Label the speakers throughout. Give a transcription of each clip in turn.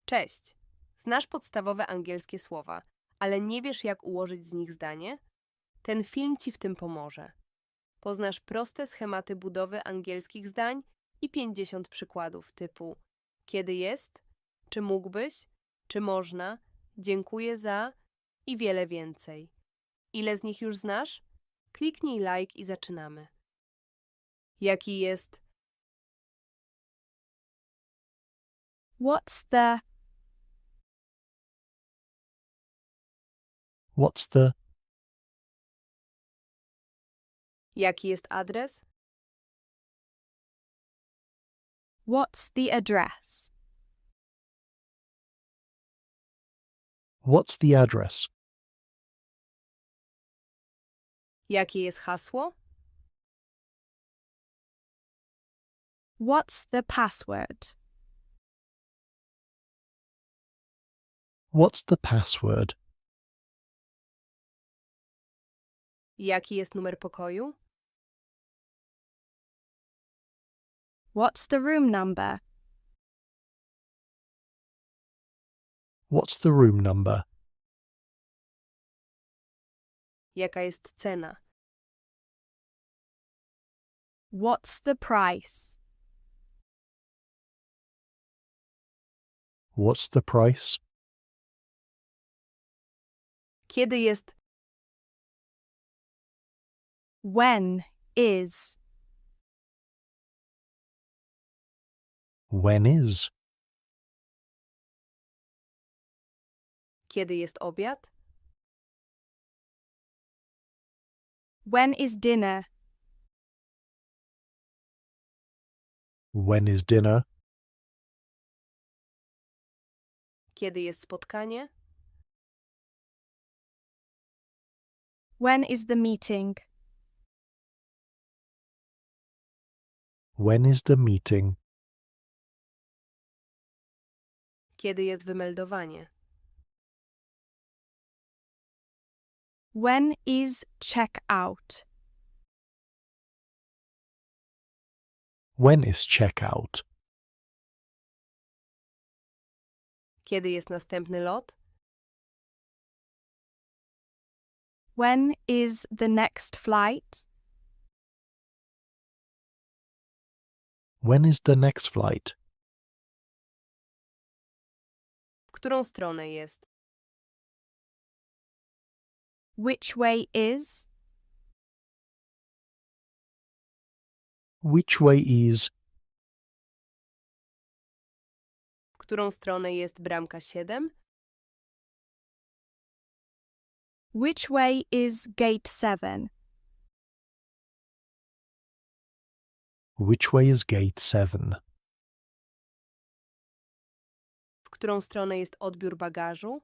Speaker 1: Cześć! Znasz podstawowe angielskie słowa, ale nie wiesz, jak ułożyć z nich zdanie? Ten film Ci w tym pomoże. Poznasz proste schematy budowy angielskich zdań i 50 przykładów typu kiedy jest, czy mógłbyś, czy można, dziękuję za i wiele więcej. Ile z nich już znasz? Kliknij like i zaczynamy. Jaki jest?
Speaker 2: What's the,
Speaker 3: What's the,
Speaker 1: Jaki jest adres?
Speaker 2: what's the address?
Speaker 3: what's the address?
Speaker 1: Jakie jest hasło?
Speaker 2: What's the password?
Speaker 3: What's the password?
Speaker 1: Jaki jest numer pokoju?
Speaker 2: What's the room number?
Speaker 3: What's the room number?
Speaker 1: Jaka jest cena?
Speaker 2: What's the price?
Speaker 3: What's the price?
Speaker 1: Kiedy jest?
Speaker 2: When is?
Speaker 3: When is?
Speaker 1: Kiedy jest obiad?
Speaker 2: When is dinner?
Speaker 3: When is dinner?
Speaker 1: Kiedy jest spotkanie?
Speaker 2: When is the meeting?
Speaker 3: When is the meeting?
Speaker 1: Kiedy jest wymeldowanie?
Speaker 2: When is check out?
Speaker 3: When is checkout?
Speaker 1: Kiedy jest następny lot?
Speaker 2: When is the next flight?
Speaker 3: When is the next flight?
Speaker 1: W którą stronę jest?
Speaker 2: Which way is?
Speaker 3: Which way is?
Speaker 1: W którą stronę jest bramka 7?
Speaker 2: Which way is gate 7?
Speaker 3: Which way is gate 7?
Speaker 1: W którą stronę jest odbiór bagażu?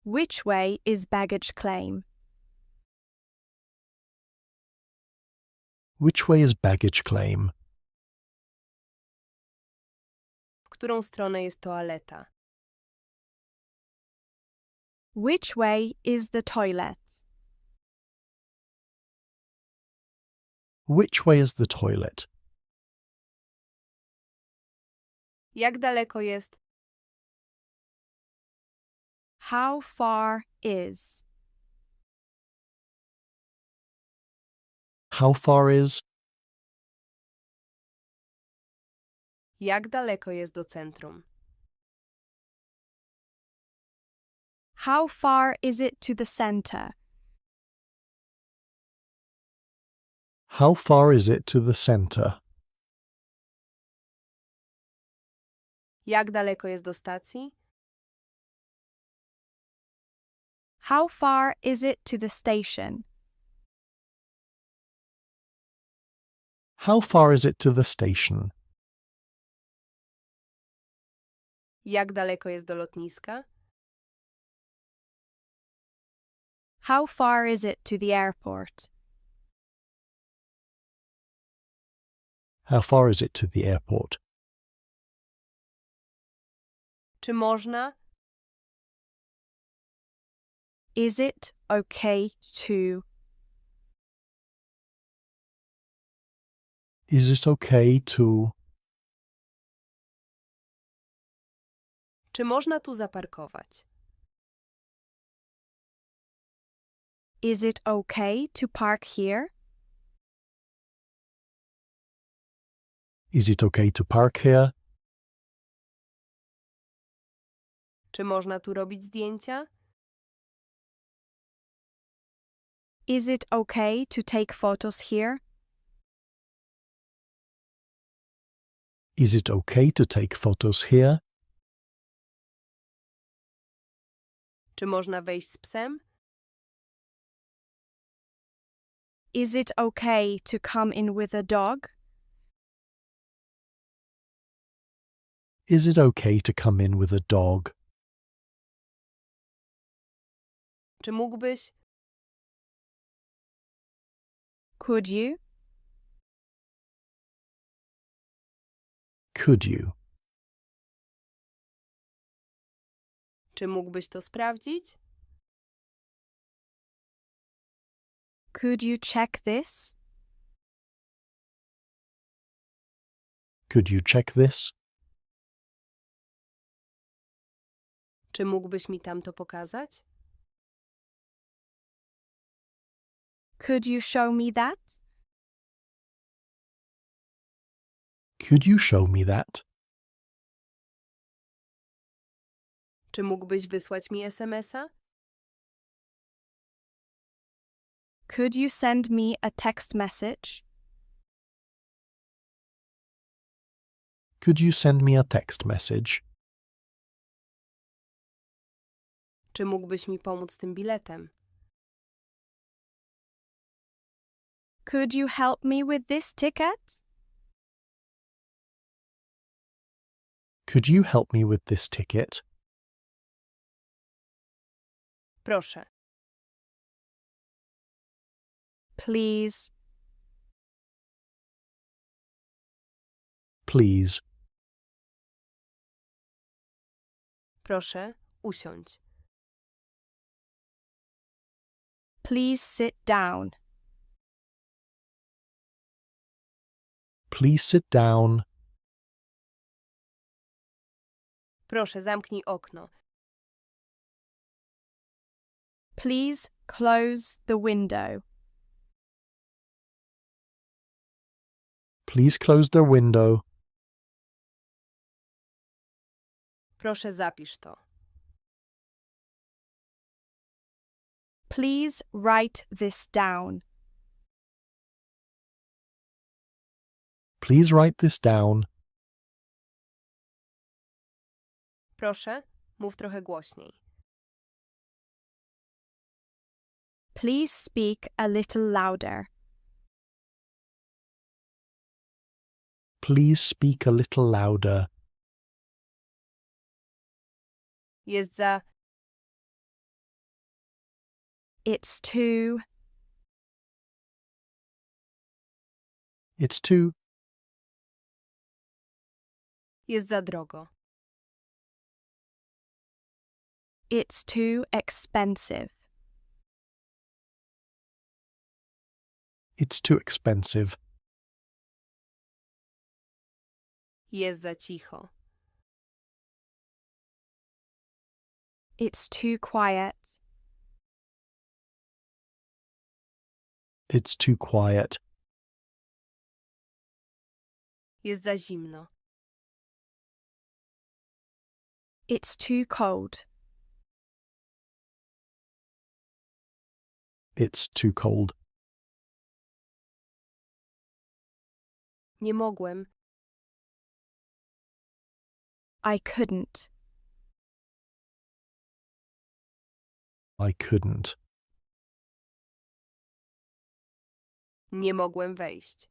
Speaker 2: Which way is baggage claim?
Speaker 3: Which way is baggage claim?
Speaker 1: W którą stronę jest toaleta?
Speaker 2: Which way is the toilet?
Speaker 3: Which way is the toilet?
Speaker 1: Jak daleko jest?
Speaker 2: How far is?
Speaker 3: How far is?
Speaker 1: Jak daleko jest do centrum?
Speaker 2: How far is it to the center?
Speaker 3: How far is it to the center?
Speaker 1: Jak daleko jest do stacji?
Speaker 2: How far is it to the station?
Speaker 3: How far is it to the station?
Speaker 1: Jak daleko jest do lotniska?
Speaker 2: How far is it to the airport?
Speaker 3: How far is it to the airport?
Speaker 1: Czy można?
Speaker 2: Is it okay to?
Speaker 3: Is it okay to?
Speaker 1: Czy można tu zaparkować?
Speaker 2: Is it okay to park here?
Speaker 3: Is it okay to park here?
Speaker 1: Czy można tu robić zdjęcia?
Speaker 2: Is it okay to take photos here?
Speaker 3: Is it okay to take photos here?
Speaker 1: Czy można wejść z psem?
Speaker 2: Is it okay to come in with a dog?
Speaker 3: Is it okay to come in with a dog?
Speaker 1: Czy mógłbyś?
Speaker 2: Could you?
Speaker 3: Could you?
Speaker 1: Czy mógłbyś to sprawdzić?
Speaker 2: Could you check this?
Speaker 3: Could you check this?
Speaker 1: Czy mógłbyś mi tamto pokazać?
Speaker 2: Could you show me that?
Speaker 3: Could you show me that?
Speaker 1: Czy mógłbyś wysłać mi SMS-a?
Speaker 2: Could you send me a text message?
Speaker 3: Could you send me a text message?
Speaker 1: Czy mógłbyś mi pomóc z tym biletem?
Speaker 2: Could you help me with this ticket?
Speaker 3: Could you help me with this ticket?
Speaker 1: Proszę.
Speaker 2: Please.
Speaker 3: Please.
Speaker 1: Proszę, usiądź.
Speaker 2: Please sit down.
Speaker 3: Please sit down.
Speaker 1: Proszę, zamknij okno.
Speaker 2: Please close the window.
Speaker 3: Please close the window.
Speaker 1: Proszę, zapisz to.
Speaker 2: Please write this down.
Speaker 3: Please write this down.
Speaker 1: Proszę, mów trochę głośniej.
Speaker 2: Please speak a little louder.
Speaker 3: Please speak a little louder.
Speaker 1: Jest za...
Speaker 2: It's too.
Speaker 3: It's too.
Speaker 1: Jest za drogo.
Speaker 2: It's too expensive.
Speaker 3: It's too expensive.
Speaker 1: Jest za cicho.
Speaker 2: It's too quiet.
Speaker 3: It's too quiet.
Speaker 1: Jest za zimno.
Speaker 2: It's too cold.
Speaker 3: It's too cold.
Speaker 1: Nie mogłem.
Speaker 2: I couldn't.
Speaker 3: I couldn't.
Speaker 1: Nie mogłem wejść.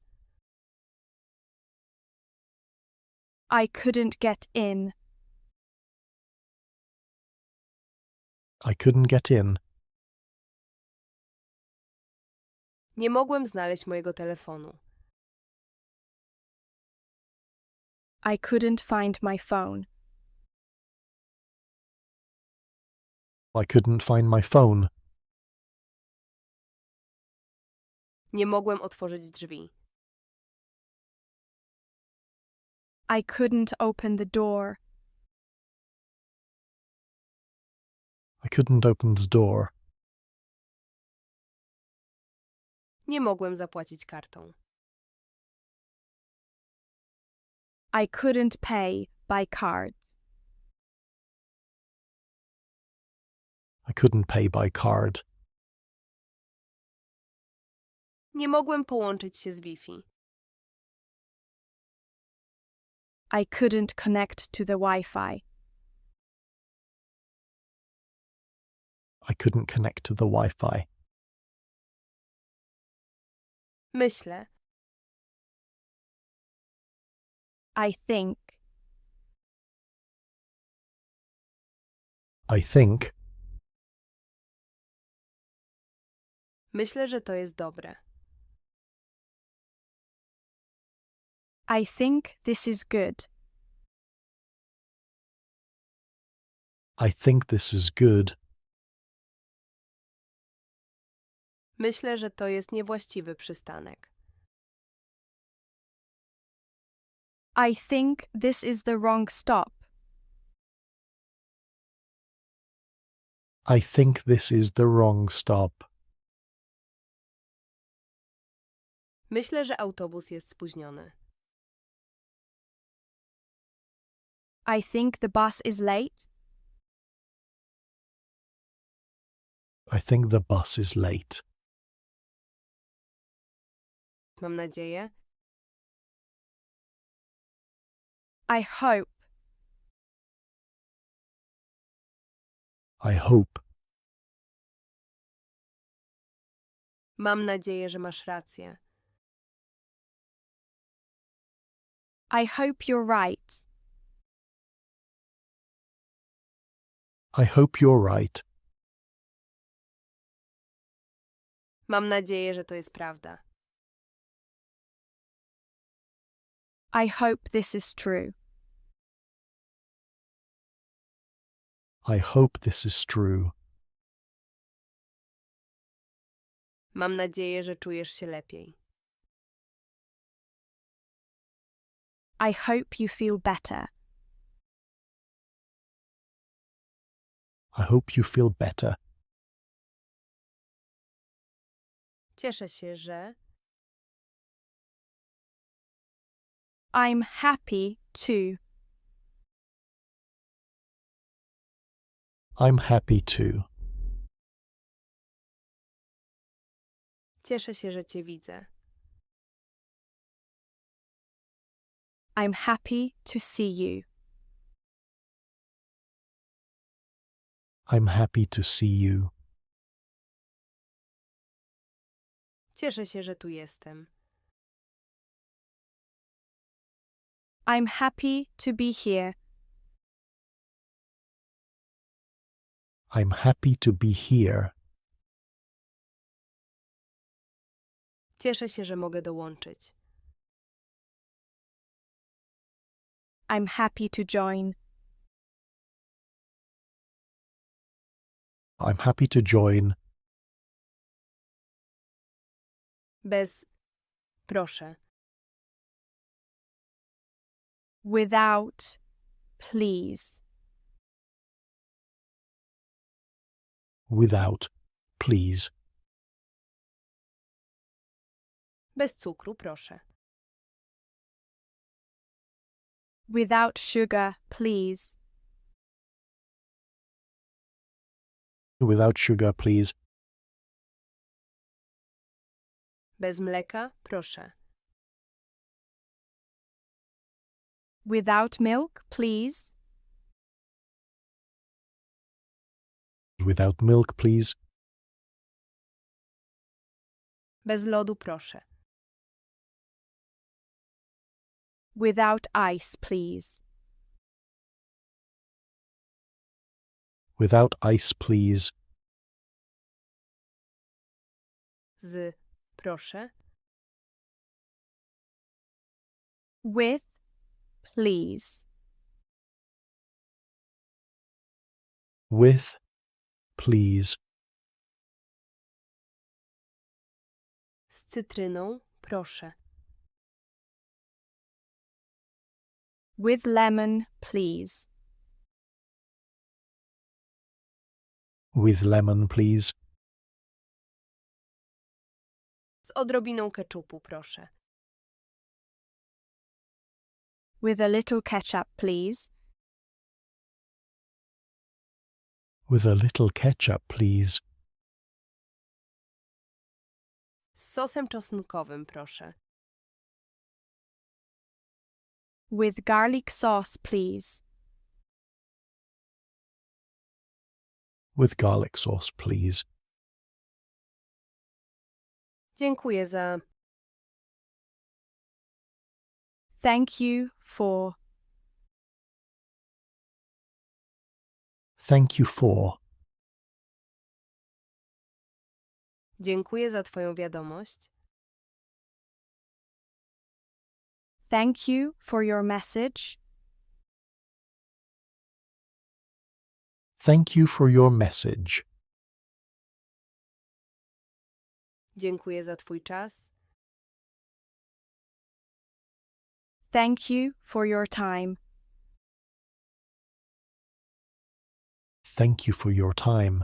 Speaker 2: I couldn't get in.
Speaker 3: I couldn't get in.
Speaker 1: Nie mogłem znaleźć mojego telefonu.
Speaker 2: I couldn't find my phone.
Speaker 3: I couldn't find my phone.
Speaker 1: Nie mogłem otworzyć drzwi.
Speaker 2: I couldn't open the door.
Speaker 3: couldn't open the door.
Speaker 1: Nie mogłem zapłacić kartą.
Speaker 2: I couldn't pay by card.
Speaker 3: I couldn't pay by card.
Speaker 1: Nie mogłem połączyć się z Wi-Fi.
Speaker 2: I couldn't connect to the Wi-Fi.
Speaker 3: I couldn't connect to the Wi-Fi.
Speaker 1: Myślę.
Speaker 2: I think.
Speaker 3: I think.
Speaker 1: Myślę, że to jest dobre.
Speaker 2: I think this is good.
Speaker 3: I think this is good.
Speaker 1: Myślę, że to jest niewłaściwy przystanek.
Speaker 2: I think this is the wrong stop.
Speaker 3: I think this is the wrong stop.
Speaker 1: Myślę, że autobus jest spóźniony.
Speaker 2: I think the bus is late.
Speaker 3: I think the bus is late.
Speaker 1: Mam nadzieję.
Speaker 2: I hope.
Speaker 3: I hope.
Speaker 1: Mam nadzieję, że masz rację.
Speaker 2: I hope you're right.
Speaker 3: I hope you're right.
Speaker 1: Mam nadzieję, że to jest prawda.
Speaker 2: I hope this is true.
Speaker 3: I hope this is true.
Speaker 1: Mam nadzieję, że czujesz się lepiej.
Speaker 2: I hope you feel better.
Speaker 3: I hope you feel better.
Speaker 1: Cieszę się, że...
Speaker 2: I'm happy to.
Speaker 3: I'm happy to.
Speaker 1: Cieszę się, że cię widzę.
Speaker 2: I'm happy to see you.
Speaker 3: I'm happy to see you.
Speaker 1: Cieszę się, że tu jestem.
Speaker 2: I'm happy to be here.
Speaker 3: I'm happy to be here.
Speaker 1: Cieszę się, że mogę dołączyć.
Speaker 2: I'm happy to join.
Speaker 3: I'm happy to join.
Speaker 1: Bez... Proszę.
Speaker 2: Without, please.
Speaker 3: Without, please.
Speaker 1: Bez cukru, proszę.
Speaker 2: Without sugar, please.
Speaker 3: Without sugar, please.
Speaker 1: Bez mleka, proszę.
Speaker 2: Without milk, please.
Speaker 3: Without milk, please.
Speaker 1: Bez lodu, proszę.
Speaker 2: Without ice, please.
Speaker 3: Without ice, please.
Speaker 1: Z... Proszę.
Speaker 2: With, please.
Speaker 3: With, please.
Speaker 1: Z cytryną, proszę.
Speaker 2: With lemon, please.
Speaker 3: With lemon, please.
Speaker 1: Z odrobiną keczupu, proszę.
Speaker 2: With a little ketchup, please.
Speaker 3: With a little ketchup, please.
Speaker 1: Z sosem czosnkowym, proszę.
Speaker 2: With garlic sauce, please.
Speaker 3: With garlic sauce, please.
Speaker 1: Dziękuję za...
Speaker 2: Thank you for.
Speaker 3: Thank you for.
Speaker 1: Dziękuję za twoją wiadomość.
Speaker 2: Thank you for your message.
Speaker 3: Thank you for your message.
Speaker 1: Dziękuję za twój czas.
Speaker 2: Thank you for your time.
Speaker 3: Thank you for your time.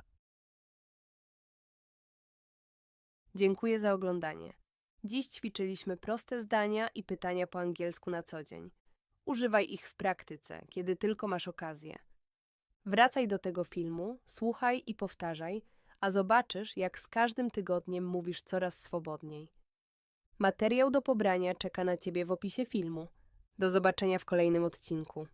Speaker 1: Dziękuję za oglądanie. Dziś ćwiczyliśmy proste zdania i pytania po angielsku na co dzień. Używaj ich w praktyce, kiedy tylko masz okazję. Wracaj do tego filmu, słuchaj i powtarzaj, a zobaczysz, jak z każdym tygodniem mówisz coraz swobodniej. Materiał do pobrania czeka na Ciebie w opisie filmu. Do zobaczenia w kolejnym odcinku.